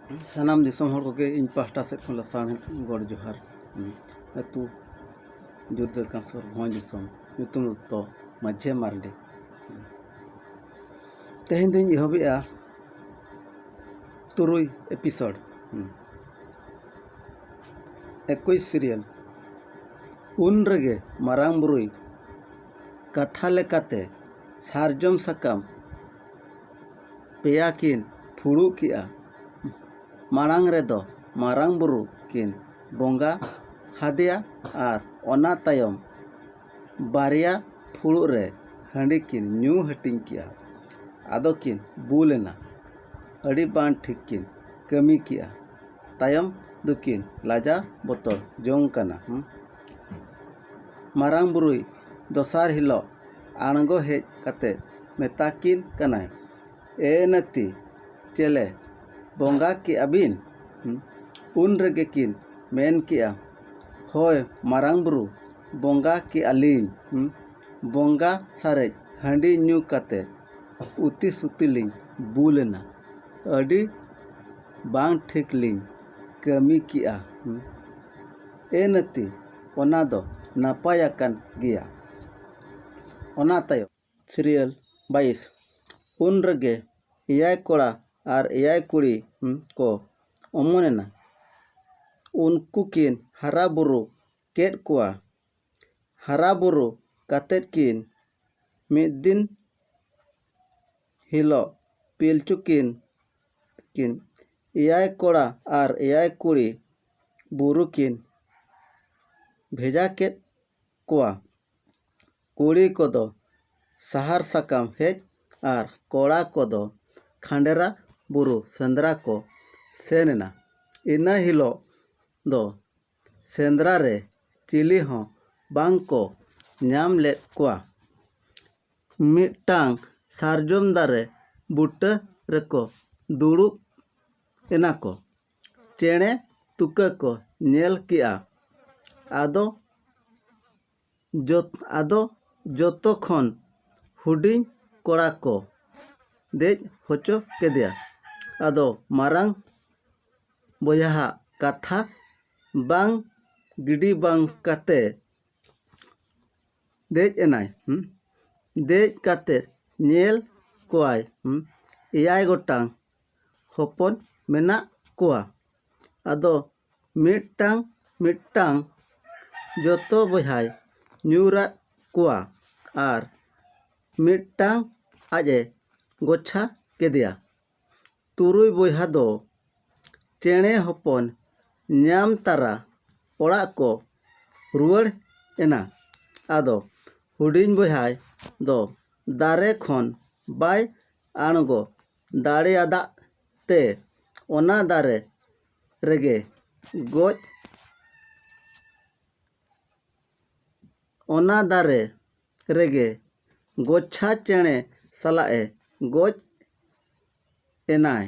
सानाम दिसोम हर कोगे इन pasta set खन लासाण God जोहार अतु जुद्ध कांसर भोंय दिसोम ᱧᱩᱛᱩᱢ ᱫᱚ ᱢᱟᱡᱷᱮ ᱢᱟᱨᱰᱤ ᱛᱮᱦᱮᱧ ᱫᱚᱧ ᱮᱦᱚᱵᱮᱜᱼᱟ 3 ᱮᱯᱤᱥᱳᱰ 21 ᱥᱤᱨᱤᱭᱟᱞ ᱩᱱ ᱨᱮᱜᱮ ᱢᱟᱨᱟᱝ ᱵᱩᱨᱩᱭ ᱠᱟᱛᱷᱟ ᱞᱮᱠᱟᱛᱮ ᱥᱟᱨᱡᱚᱢ ᱥᱟᱠᱟᱢ ᱯᱮᱭᱟ ᱠᱤᱱ ᱯᱷᱩᱲᱩᱜ ᱠᱮᱜᱼᱟ। माड़ांग रेदो मारांग बुरु किन बोंगा हादेया आर ओना तायम बारिया फुड़ु रे हांडी किन न्यू हटिंग किया। आदो किन बुलेना अड़ी बाण ठीक किन कमी किया। तायम दुकिन लाजा बोतल जोंग कना। मारांग बुरुई दोसार हिलो आणगो हेज कते मेताकिन कनाय ए नती चेले बोंगा की अबिन उन रगे किन मेन किया होय मारांग बुरु बोंगा की अलीन बोंगा सारे हांडी न्यू कते उती सुतिलिंग बुलेना अड़ी बांग ठीक लिंग कमी किया ए नती ओना दो नापायाकन गिया। ओना तायो सीरियल 22 उन रगे एयाय कोड़ा आर एयाय कुड़ी को ओमोनेना उनको किन हरा बुरु केट कुआ। हरा बुरु कातेट किन मिद दिन हिलो पिलचु किन एयाय कोड़ा आर एयाय कुड़ी बुरु किन भेजा केट कुआ। कुड़ी कोदो सहार साकाम हेज आर कोड़ा कोदो खांडेरा बुरु सेंद्रा को सेनेना। इना हिलो दो सेंद्रा रे चिली हों बांग को न्याम ले कुआ। मिटांग सारजोम दारे बुट्टा रेको दुड़ुब एना को चेणे तुका को नेल किया। आदो जोतो खन हुडिंग कोड़ा को देज होचो केदिया। आदो मारांग बोया कथा बांग गिडी बांग काते देज एनाय देज काते नेल कोआय एयाय गोटांग होपन मेना कोआ। आदो मिटांग जोतो बोहाय न्यूरा कोआ आर मिटांग आजे गोछा केदिया। तुरुई बोहा दो चेणे होपन न्याम तारा ओड़ा को रुआड़ एना। आदो हुडिंग बोहाय दो दारे खन बाय आणगो दाड़ेयादा ते ओना दारे रेगे गोज ओना दारे रेगे गोछा चेणे सलाए गोज एनाय।